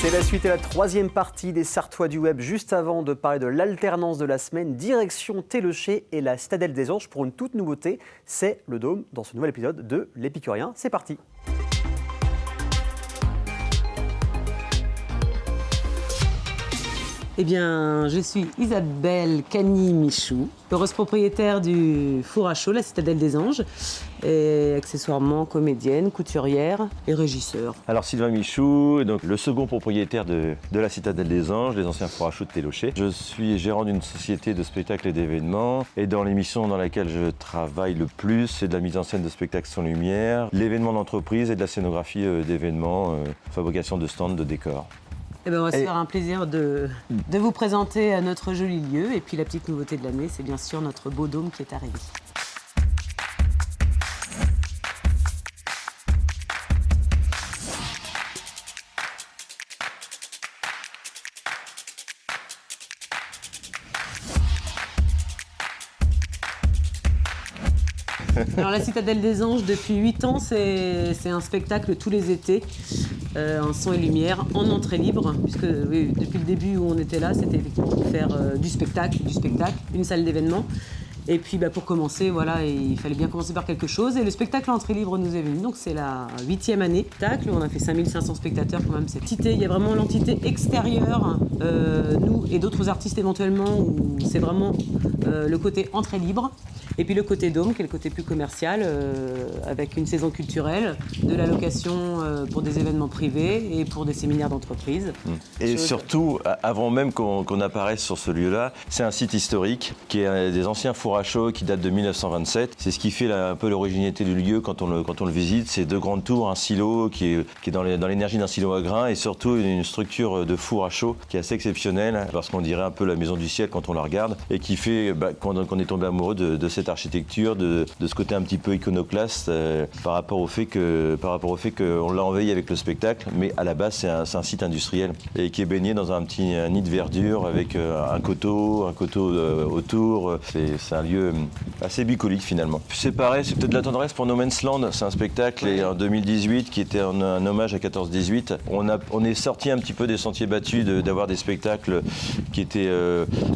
C'est la suite et la troisième partie des Sartois du Web. Juste avant de parler de l'alternance de la semaine, direction Téléchet et la Citadelle des Anges pour une toute nouveauté. C'est le Dôme dans ce nouvel épisode de l'Épicurien. C'est parti. Eh bien, je suis Isabelle Cagny-Michou, heureuse propriétaire du Four à Chaud, la Citadelle des Anges, et accessoirement comédienne, couturière et régisseur. Alors Sylvain Michou, donc le second propriétaire de la Citadelle des Anges, les anciens Four à Chaud de Téléchet. Je suis gérant d'une société de spectacles et d'événements, et dans l'émission dans laquelle je travaille le plus, c'est de la mise en scène de spectacles sans lumière, l'événement d'entreprise et de la scénographie d'événements, fabrication de stands, de décors. Eh bien, on va se faire un plaisir de vous présenter notre joli lieu. Et puis la petite nouveauté de l'année, c'est bien sûr notre beau dôme qui est arrivé. Alors la Citadelle des Anges, depuis 8 ans, c'est un spectacle tous les étés, en son et lumière, en entrée libre, puisque oui, depuis le début où on était là, c'était effectivement pour faire du spectacle, une salle d'événement. Et puis pour commencer, voilà, il fallait bien commencer par quelque chose. Et le spectacle entrée libre nous est venu, donc c'est la 8e année. On a fait 5500 spectateurs quand même, cette entité. Il y a vraiment l'entité extérieure, nous et d'autres artistes éventuellement, où c'est vraiment le côté entrée libre. Et puis le côté dôme, qui est le côté plus commercial, avec une saison culturelle, de la location pour des événements privés et pour des séminaires d'entreprise. Et surtout, avant même qu'on apparaisse sur ce lieu-là, c'est un site historique qui est des anciens fours à chaud qui datent de 1927. C'est ce qui fait un peu l'originalité du lieu quand on le visite. C'est 2 grandes tours, un silo qui est dans l'énergie d'un silo à grains et surtout une structure de four à chaud qui est assez exceptionnelle parce qu'on dirait un peu la maison du ciel quand on la regarde et qui fait qu'on est tombé amoureux de cette architecture, de ce côté un petit peu iconoclaste par rapport au fait qu'on l'a envahi avec le spectacle, mais à la base c'est un site industriel et qui est baigné dans un nid de verdure avec un coteau autour. C'est un lieu assez bucolique finalement. C'est pareil, c'est peut-être de la tendresse pour No Man's Land, c'est un spectacle en 2018 qui était un hommage à 14-18. On est sorti un petit peu des sentiers battus d'avoir des spectacles qui étaient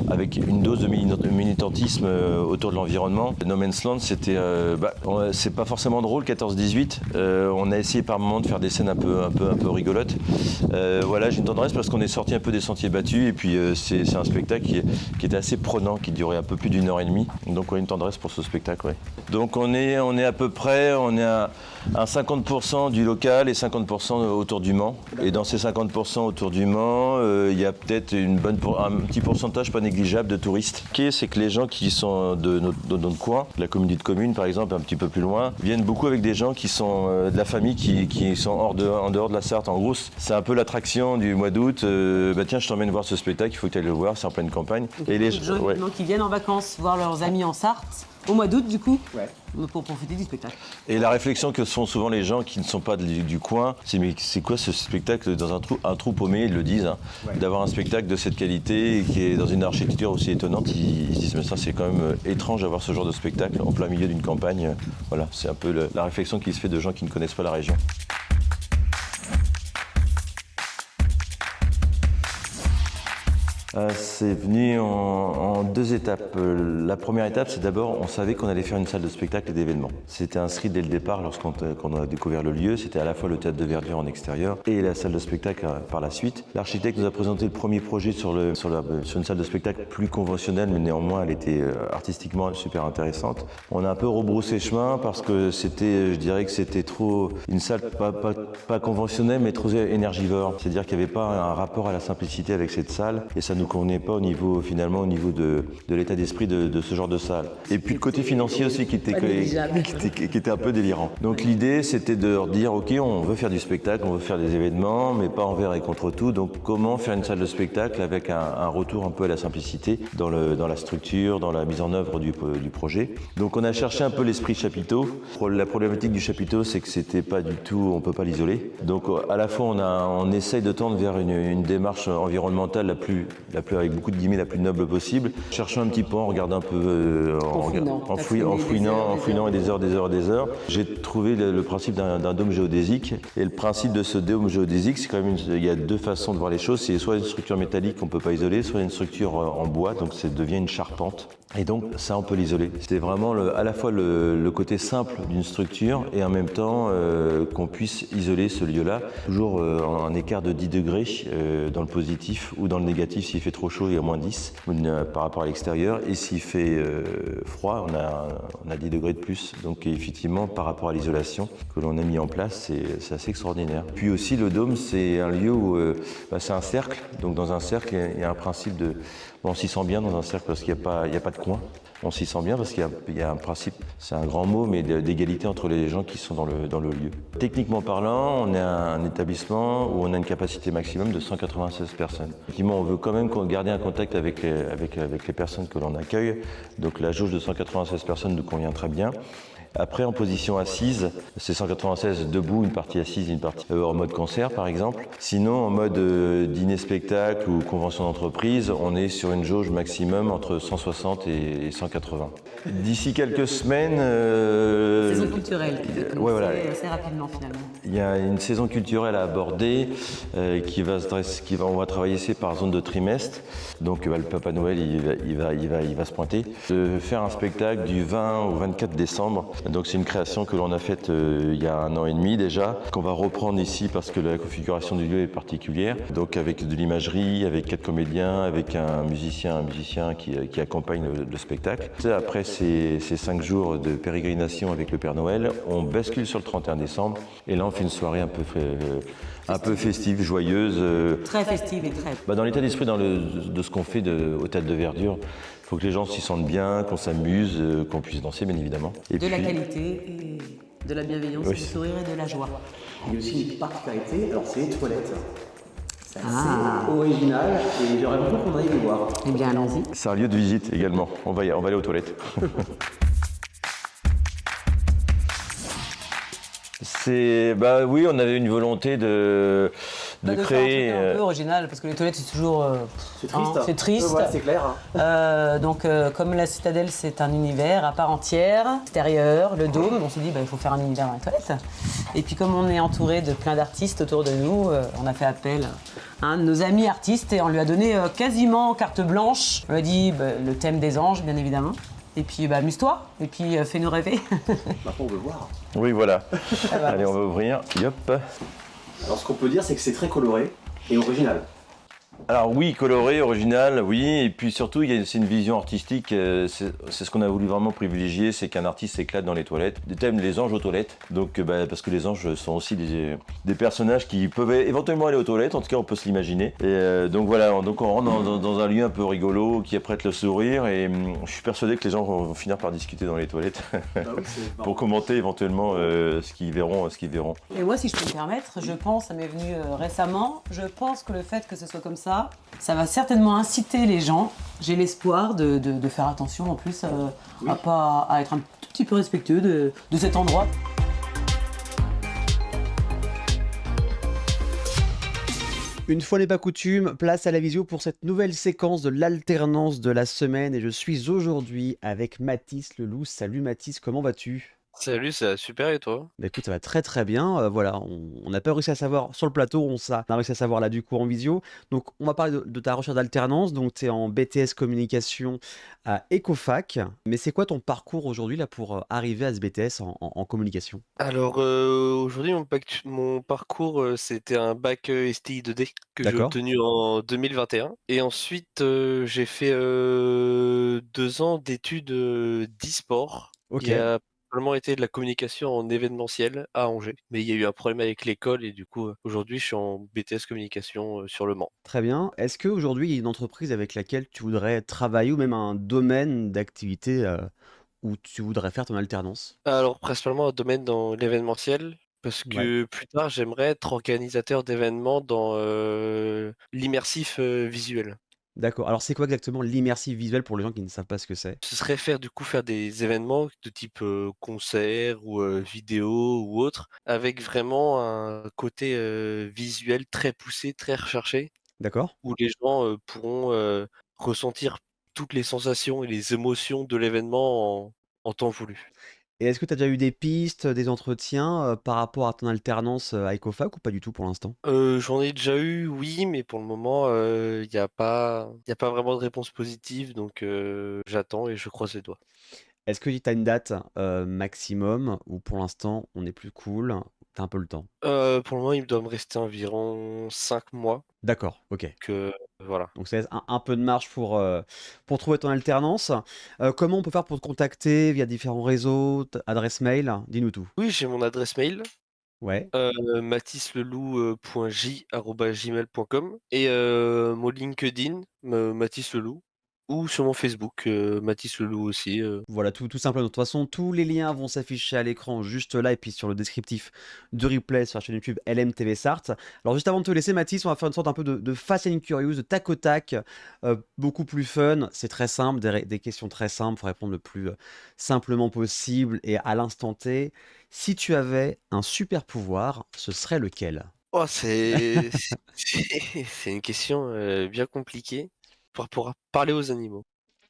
avec une dose de militantisme autour de l'environnement. No Man's Land, c'est pas forcément drôle, 14-18. On a essayé par moments de faire des scènes un peu rigolotes. Voilà, j'ai une tendresse parce qu'on est sorti un peu des sentiers battus et puis c'est un spectacle qui était assez prenant, qui durait un peu plus d'1 heure et demie. Donc on a une tendresse pour ce spectacle, ouais. Donc on est à peu près, à 50% du local et 50% autour du Mans. Et dans ces 50% autour du Mans, il y a peut-être un petit pourcentage pas négligeable de touristes. Ce qui est, c'est que les gens qui sont de notre coin, la communauté de communes par exemple, un petit peu plus loin, viennent beaucoup avec des gens qui sont de la famille qui sont en dehors de la Sarthe. En gros, c'est un peu l'attraction du mois d'août. Tiens, je t'emmène voir ce spectacle, il faut que tu ailles le voir, c'est en pleine campagne. Donc, et les gens qui viennent en vacances voir leurs amis en Sarthe, au mois d'août du coup, pour profiter du spectacle. Et la réflexion que font souvent les gens qui ne sont pas du coin, c'est mais c'est quoi ce spectacle dans un trou paumé, ils le disent, d'avoir un spectacle de cette qualité et qui est dans une architecture aussi étonnante, ils se disent mais ça c'est quand même étrange d'avoir ce genre de spectacle en plein milieu d'une campagne. Voilà, c'est un peu la réflexion qui se fait de gens qui ne connaissent pas la région. C'est venu en 2 étapes. La première étape, c'est d'abord, on savait qu'on allait faire une salle de spectacle et d'événements. C'était inscrit dès le départ lorsqu'on a découvert le lieu. C'était à la fois le théâtre de verdure en extérieur et la salle de spectacle par la suite. L'architecte nous a présenté le premier projet sur une salle de spectacle plus conventionnelle, mais néanmoins, elle était artistiquement super intéressante. On a un peu rebroussé chemin parce que je dirais que c'était trop une salle pas conventionnelle, mais trop énergivore. C'est-à-dire qu'il n'y avait pas un rapport à la simplicité avec cette salle et ça nous convenait pas au niveau de l'état d'esprit de ce genre de salle. Et puis le côté financier aussi qui était un peu délirant. Donc l'idée c'était de leur dire ok, on veut faire du spectacle, on veut faire des événements, mais pas envers et contre tout. Donc comment faire une salle de spectacle avec un retour un peu à la simplicité dans la structure, dans la mise en œuvre du projet. Donc on a cherché un peu l'esprit chapiteau. La problématique du chapiteau, c'est que c'était pas du tout, on peut pas l'isoler. Donc à la fois on essaye de tendre vers une démarche environnementale la plus avec beaucoup de guillemets, la plus noble possible. Cherchant un petit peu, en regardant un peu, en fouinant et des heures. J'ai trouvé le principe d'un dôme géodésique. Et le principe de ce dôme géodésique, c'est quand même, il y a deux façons de voir les choses. C'est soit une structure métallique qu'on ne peut pas isoler, soit une structure en bois, donc ça devient une charpente. Et donc ça, on peut l'isoler. C'était vraiment à la fois le côté simple d'une structure et en même temps qu'on puisse isoler ce lieu-là, toujours en un écart de 10 degrés dans le positif ou dans le négatif s'il fait trop chaud, il y a moins 10 par rapport à l'extérieur. Et s'il fait froid, on a 10 degrés de plus. Donc effectivement, par rapport à l'isolation que l'on a mis en place, c'est assez extraordinaire. Puis aussi, le dôme, c'est un lieu où c'est un cercle. Donc dans un cercle, il y a un principe de... On s'y sent bien dans un cercle parce qu'il n'y a pas de coin. On s'y sent bien parce qu'il y a un principe, c'est un grand mot, mais d'égalité entre les gens qui sont dans le lieu. Techniquement parlant, on est un établissement où on a une capacité maximum de 196 personnes. Effectivement, on veut quand même garder un contact avec les personnes que l'on accueille. Donc la jauge de 196 personnes nous convient très bien. Après, en position assise, c'est 196 debout, une partie assise, une partie en mode concert par exemple. Sinon, en mode dîner-spectacle ou convention d'entreprise, on est sur une jauge maximum entre 160 et 180. D'ici quelques semaines... Saison culturelle qui va commencer voilà. assez rapidement finalement. Il y a une saison culturelle à aborder on va travailler ici par zone de trimestre. Donc le Papa Noël, il va se pointer. De faire un spectacle du 20 au 24 décembre. Donc c'est une création que l'on a faite il y a 1 an et demi déjà, qu'on va reprendre ici parce que la configuration du lieu est particulière. Donc avec de l'imagerie, avec 4 comédiens, avec un musicien qui accompagne le spectacle. Après ces 5 jours de pérégrination avec le Père Noël, on bascule sur le 31 décembre et là on fait une soirée un peu festive, joyeuse. Très festive et très... Dans l'état d'esprit de ce qu'on fait au Théâtre de Verdure, il faut que les gens s'y sentent bien, qu'on s'amuse, qu'on puisse danser bien évidemment. Et la qualité et de la bienveillance, du sourire et de la joie. Il y a aussi une particularité, alors c'est les toilettes. C'est assez original et j'aurais voulu qu'on aille les voir. Eh bien, allons-y. C'est un lieu de visite également, on va aller aux toilettes. Oui, on avait une volonté de créer... C'est un peu original parce que les toilettes c'est toujours... c'est triste. C'est triste. Ouais, c'est clair. Donc comme la citadelle c'est un univers à part entière, extérieur, le dôme, on s'est dit il faut faire un univers dans les toilettes. Et puis comme on est entouré de plein d'artistes autour de nous, on a fait appel à un de nos amis artistes et on lui a donné quasiment carte blanche. On lui a dit le thème des anges bien évidemment. Et puis amuse-toi, et puis fais-nous rêver. Maintenant on veut voir. Oui voilà. Allez on va ouvrir. Yop. Alors ce qu'on peut dire c'est que c'est très coloré et original. Alors oui, coloré, original, oui, et puis surtout c'est une vision artistique, c'est ce qu'on a voulu vraiment privilégier, c'est qu'un artiste s'éclate dans les toilettes. Des thèmes, les anges aux toilettes, donc parce que les anges sont aussi des personnages qui peuvent éventuellement aller aux toilettes, en tout cas on peut se l'imaginer. Et donc voilà, donc on rentre dans un lieu un peu rigolo qui prête le sourire, et je suis persuadé que les gens vont finir par discuter dans les toilettes pour commenter éventuellement ce qu'ils verront. Et moi si je peux me permettre, je pense, ça m'est venu récemment, je pense que le fait que ce soit comme ça va certainement inciter les gens, j'ai l'espoir de faire attention en plus à être un tout petit peu respectueux de cet endroit. Une fois n'est pas coutume, place à la visio pour cette nouvelle séquence de l'alternance de la semaine et je suis aujourd'hui avec Mathis Leloup. Salut Mathis, comment vas-tu ? Salut, ça va super et toi? Bah écoute, ça va très très bien. Voilà, on n'a pas réussi à savoir sur le plateau, on a réussi à savoir là du coup en visio. Donc on va parler de ta recherche d'alternance. Donc tu es en BTS communication à Ecofac. Mais c'est quoi ton parcours aujourd'hui là pour arriver à ce BTS en communication? Alors aujourd'hui mon parcours c'était un bac STI 2D que j'ai D'accord. obtenu en 2021 et ensuite j'ai fait 2 ans d'études d'e-sport Ok. qui a probablement été de la communication en événementiel à Angers. Mais il y a eu un problème avec l'école et du coup aujourd'hui je suis en BTS communication sur le Mans. Très bien. Est-ce qu'aujourd'hui, il y a une entreprise avec laquelle tu voudrais travailler ou même un domaine d'activité où tu voudrais faire ton alternance? Alors principalement un domaine dans l'événementiel, parce Ouais. que plus tard j'aimerais être organisateur d'événements dans l'immersif visuel. D'accord. Alors, c'est quoi exactement l'immersive visuelle pour les gens qui ne savent pas ce que c'est? Ce serait faire des événements de type concert ou vidéo ou autre, avec vraiment un côté visuel très poussé, très recherché. D'accord. où les gens, pourront, ressentir toutes les sensations et les émotions de l'événement en temps voulu. Et est-ce que tu as déjà eu des pistes, des entretiens, par rapport à ton alternance, à Ecofac ou pas du tout pour l'instant? J'en ai déjà eu, oui, mais pour le moment, il y a pas vraiment de réponse positive, donc j'attends et je croise les doigts. Est-ce que tu as une date, maximum ou pour l'instant on est plus cool, tu as un peu le temps? Pour le moment, il doit me rester environ 5 mois, D'accord, OK. que voilà. Donc ça laisse un peu de marge pour trouver ton alternance. Comment on peut faire pour te contacter via différents réseaux, t adresse mail? Dis-nous tout. Oui, j'ai mon adresse mail, Ouais, mathysleloup.j@gmail.com et mon LinkedIn, Mathys Leloup, ou sur mon Facebook, Mathys Leloup aussi, voilà, tout simplement. De toute façon, tous les liens vont s'afficher à l'écran juste là et puis sur le descriptif du replay sur la chaîne YouTube LMTV Sarthe. Alors juste avant de te laisser Mathis, on va faire une sorte un peu de Fast and Curious, de tac au tac, beaucoup plus fun. C'est très simple, des questions très simples, il faut répondre le plus, simplement possible et à l'instant T. Si tu avais un super pouvoir, ce serait lequel? Oh, c'est une question, bien compliquée pour pouvoir parler aux animaux.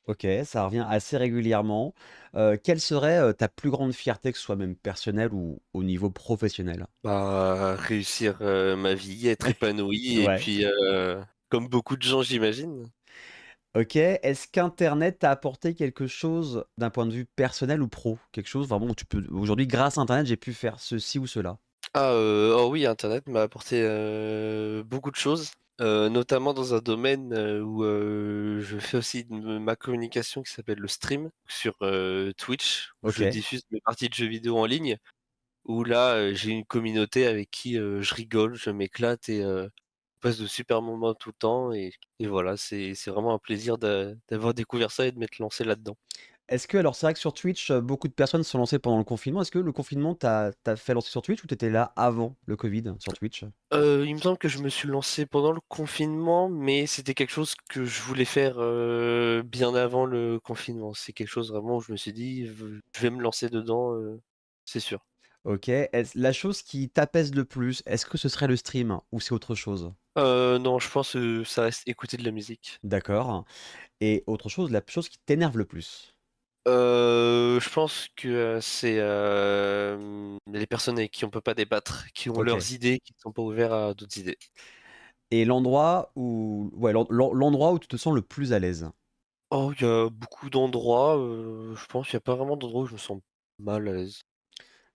OK, ça revient assez régulièrement. Quelle serait, ta plus grande fierté, que ce soit même personnelle ou au niveau professionnel? Bah, réussir, ma vie, être épanoui et Ouais. puis, comme beaucoup de gens, j'imagine. OK. Est-ce qu'internet t'a apporté quelque chose d'un point de vue personnel ou pro? Quelque chose vraiment où tu peux aujourd'hui grâce à internet, j'ai pu faire ceci ou cela? Oh oui, internet m'a apporté, beaucoup de choses, notamment dans un domaine, où, je fais aussi de ma communication qui s'appelle le stream sur, Twitch, où je OK. diffuse mes parties de jeux vidéo en ligne, où là, j'ai une communauté avec qui, je rigole, je m'éclate et on passe de super moments tout le temps et voilà, c'est vraiment un plaisir d'avoir découvert ça et de m'être lancé là-dedans. Est-ce que alors c'est vrai que sur Twitch, beaucoup de personnes se sont lancées pendant le confinement. Est-ce que le confinement t'a fait lancer sur Twitch ou tu étais là avant le Covid sur Twitch? Il me semble que je me suis lancé pendant le confinement, mais c'était quelque chose que je voulais faire, bien avant le confinement. C'est quelque chose vraiment où je me suis dit: Je vais me lancer dedans, c'est sûr». OK. Est-ce la chose qui t'apaise le plus, est-ce que ce serait le stream ou c'est autre chose? Non, je pense, ça reste écouter de la musique. D'accord. Et autre chose, la chose qui t'énerve le plus? Je pense que, c'est, les personnes avec qui on peut pas débattre, qui ont OK. leurs idées, qui ne sont pas ouverts à d'autres idées. Et l'endroit où ouais, l'endroit où tu te sens le plus à l'aise? Oh, il y a beaucoup d'endroits, je pense, il y a pas vraiment d'endroit où je me sens mal à l'aise.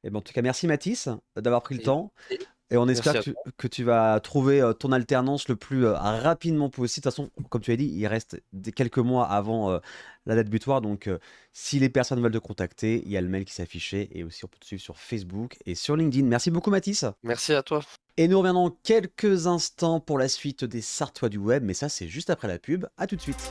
Et ben, en tout cas, merci Mathis, d'avoir pris le Et temps et on espère merci à toi. que tu vas trouver, ton alternance le plus, rapidement possible. De toute façon, comme tu as dit, il reste des quelques mois avant, la date butoir donc si les personnes veulent te contacter, il y a le mail qui s'affichait et aussi on peut te suivre sur Facebook et sur LinkedIn. Merci beaucoup Mathis Merci à toi. et nous reviendrons dans quelques instants pour la suite des Sartois du web, mais ça, c'est juste après la pub. À tout de suite.